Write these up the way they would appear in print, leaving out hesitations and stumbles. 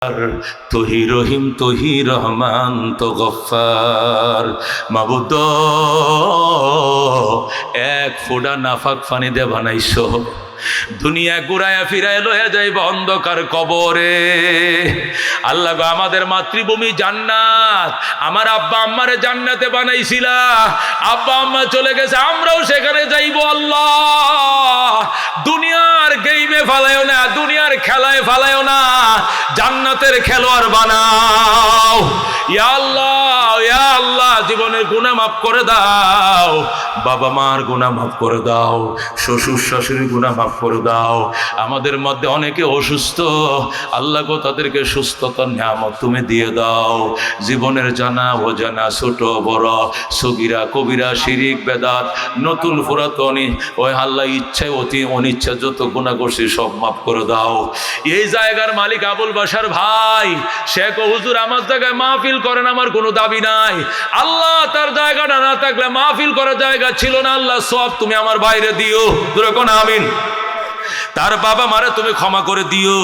তুহি রহিম তুহি রহমান তো গফফার। মাবুদ, এক ফোঁটা নাফাক পানি দিয়ে বানাইছো, দুনিয়া ঘুরায়া ফিরায় লয়ে যাইব অন্ধকার কবরে। আল্লাহ গো, আমাদের মাতৃভূমি জান্নাত, আমার আব্বা আম্মারে জান্নাতে বানাইছিলা, আব্বা আম্মা চলে গেছে, আমরাও সেখানে যাইব। আল্লাহ, দুনিয়ার গেইমে ফালায়ও না, দুনিয়ার খেলায় ফালায়ও না, জান্নাতের খেলোয়াড় বানাও। ইয়া আল্লাহ, ইয়া আল্লাহ, জীবনের গুনাহ মাফ করে দাও, বাবা মার গুনাহ মাফ করে দাও, শ্বশুর শাশুড়ির গুনাহ মাফ করে দাও। আমাদের মধ্যে অনেকে অসুস্থ, আল্লাহ গো, তাদেরকে সুস্থতার নিয়ামত তুমি দিয়ে দাও। জীবনের জানা অজানা, ছোট বড়, সগীরা কবিরা, শিরিক বেদাত, নতুন পুরাতন, ওই আল্লাহ ইচ্ছায় অতি অনিচ্ছা যত গুনাহ করছি সব মাফ করে দাও। এই জায়গার মালিক আবুল বাশার ভাই, শেখ হুজুর আমার জায়গায় মাহফিল করেন, আমার কোনো দাবি নাই। আল্লাহ, তার জায়গাটা না থাকলে মাহফিল করার জায়গা ছিল না। আল্লাহ, সব তুমি আমার বাইরে দিও, দুরকম আমিন। তার বাবা মারে তুমি ক্ষমা করে দিও।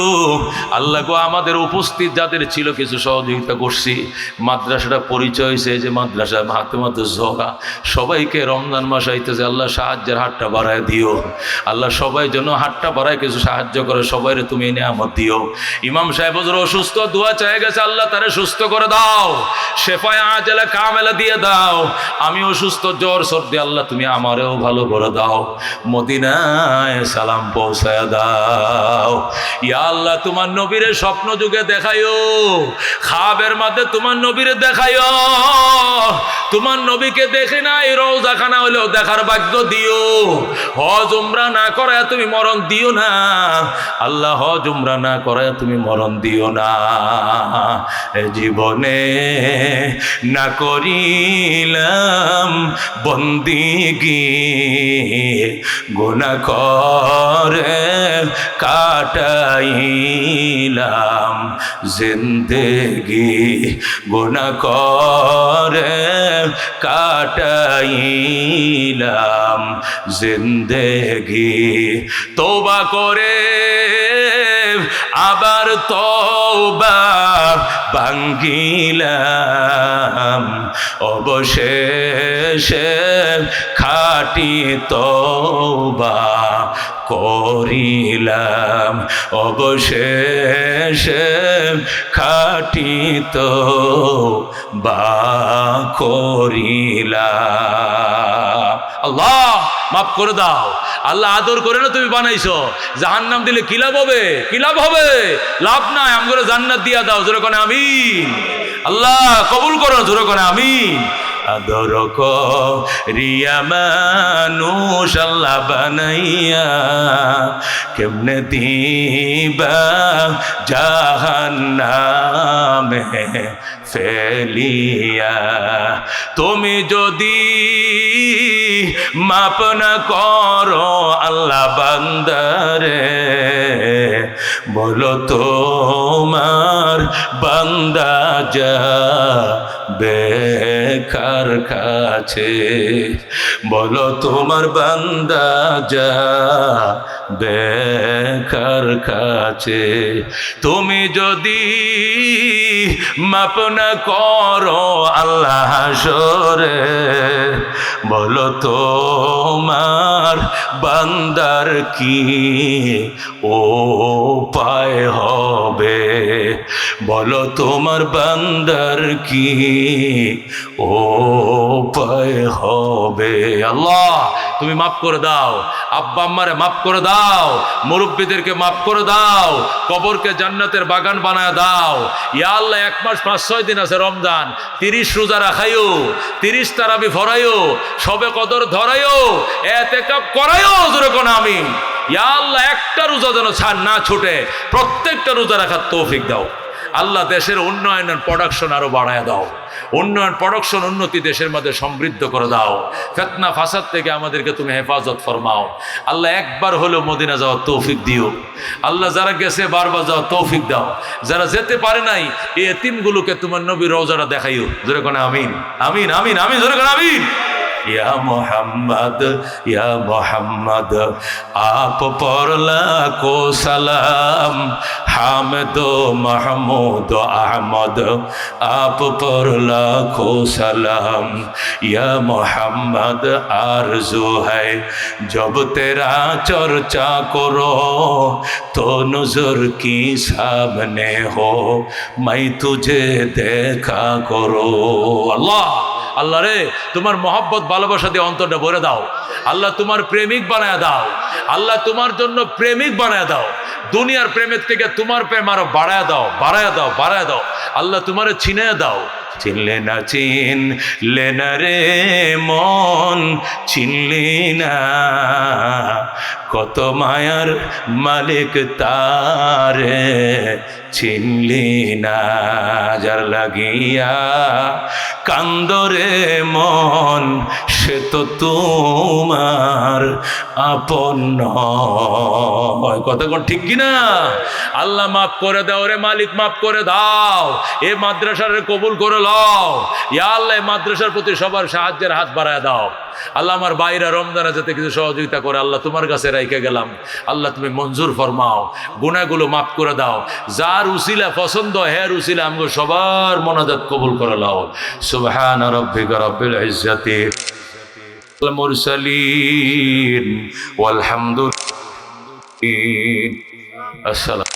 আল্লাহ গো, আমাদের উপস্থিত যাদের ছিল কিছু সহযোগিতা করছি, মাদ্রাসাটা পরিচয় হয়েছে যে মাদ্রাসা হাতে মাত্র জগা, সবাইকে রমজান মাস আইতেছে, আল্লাহ সাহায্যের হাতটা বাড়ায় দিও। আল্লাহ, সবাই যেন হাতটা বাড়ায় কিছু সাহায্য করে, সবাইরে তুমি এনে আমার দিও। ইমাম সাহেব হুজুর অসুস্থ, দোয়া চাই গেছে, আল্লাহ তারে সুস্থ করে দাও, শেফায়ে আজেলা কামেলা দিয়ে দাও। আমি অসুস্থ, জ্বর সর্দি, আল্লাহ তুমি আমারেও ভালো করে দাও, মদিনায় সালাম পৌঁছায় দাও। ইয়া আল্লাহ, তোমার নবীরে স্বপ্ন যুগে দেখায়ো, খাবের মধ্যে তোমার নবীরে দেখায়ো। তোমার নবীকে দেখে নাই, রওজাখানা হলেও দেখার ভাগ্য দিও। হজ উমরা না করায় তুমি মরণ দিও না আল্লাহ, হজ উমরা না করায় তুমি মরণ দিও না। জীবনে না করিলাম বন্দিগি, গুনাহ করে কাটাইলাম জিন্দেগি, গুনাহ করে কাটাইলাম জিন্দেগি। তওবা করে আবার তওবা ভাঙ্গিলাম, অবশেষে খাঁটি তওবা করিলাম, অবশেষে খাঁটি তওবা করিলাম। আল্লাহ, মাফ করে দাও। আল্লাহ, আদর করে না তুমি বানাইছো, জাহান্নাম দিলে কি লাভ হবে? কি লাভ হবে? লাভ নাই, আমগরে জান্নাত দিয়া দাও, জোরে কোনে আমিন। আল্লাহ কবুল করো, জোরে কোনে আমিন। আদর করিয়া মানুষ আল্লাহ বানাইয়া, কেমনে দিবা জাহান্নামে ফেলিয়া। তুমি যদি মাপ না করো আল্লাহ বান্দারে, বলো তোমার বান্দা যাবে কার কাছে, বলো তোমার বান্দা যাবে কার কাছে। তুমি যদি মাপ না করো আল্লাহ হাসরে, বলো তোমার বান্দার কি উপায় হবে, বলো তোমার বান্দার কি উপায় হবে। আল্লাহ, তুমি মাফ করে দাও, আব্বা আম্মারে মাফ করে দাও, মুরব্বীদেরকে মাফ করে দাও, কবরকে জান্নাতের বাগান বানায় দাও। ইয়া আল্লাহ, 1 মাস 5-6 দিন আছে রমজান, 30 রোজা রাখাইও, 30 তারাবি ফরাইও, সবে কদর ধরাইও, এতেকাব করাইও, জোরে কোন আমিন। ইয়া আল্লাহ, একটা রোজা যেন ছাড় না ছুটে, প্রত্যেকটা রোজা রাখার তৌফিক দাও। আল্লাহ, দেশের উন্নয়নের প্রোডাকশন আরো বাড়ায় দাও, উন্নয়ন প্রোডাকশন উন্নতি দেশের মধ্যে সমৃদ্ধ করে দাও। ফিতনা ফাসাদ থেকে আমাদেরকে তুমি হেফাজত ফরমাও। আল্লাহ, একবার হলেও মদিনা যাওয়ার তৌফিক দিও। আল্লাহ, যারা গেছে বারবার যাওয়ার তৌফিক দাও, যারা যেতে পারে নাই এই এতিমগুলোকে তোমার নবীর রওজাটা দেখাইও, জোরে কোন আমিন। আমিন আমিন আমিন, জোরে কোন আমিন। ইয়া মোহাম্মদ ইয়া মোহাম্মদ। आप पर लाखों सलाम हामिद महमूद अहमद, आप पर लाखों सलाम या मोहम्मद। आरज़ू है जब तेरा चर्चा करो तो नज़र की सामने हो, मैं तुझे देखा करो। अल्लाह আল্লাহ রে, তোমার মহব্বত ভালোবাসা দিয়ে অন্তরটা ভরে দাও। আল্লাহ তোমার প্রেমিক বানায় দাও। আল্লাহ তোমার জন্য প্রেমিক বানায় দাও। দুনিয়ার প্রেমের থেকে তোমার প্রেম আরো বাড়ায় দাও, বাড়ায় দাও, বাড়ায় দাও। আল্লাহ তোমারে চিনে দাও। চিনলে না চিনলে না রে মন, চিনলি না কত মায়ার মালিক তারে চিনলি না। যার লাগিয়া কান্দরে মন সে তো তোমার আপন নয়। কথা কোন ঠিক কিনা? আল্লাহ মাফ করে দাও রে মালিক, মাফ করে দাও। এ মাদ্রাসার কবুল করে লও ইয়া আল্লাহ। এই মাদ্রাসার প্রতি সবার সাহায্যের হাত বাড়ায় দাও আল্লাহ। আমার বাইরা রমজানে যাতে কিছু সহযোগিতা করে আল্লাহ তোমার কাছে রাইখে গেলাম। আল্লাহ তুমি মঞ্জুর ফরমাও, গুনাহগুলো মাফ করে দাও। যার উসিলা পছন্দ হের উসিলা আমগো সবার মোনাজাত কবুল করে লাও। সুবহান রাব্বিকা রাব্বিল ইজ্জাতি ওয়াল মুরসালিন ওয়াল হামদুলিল্লাহ। আসসালাম।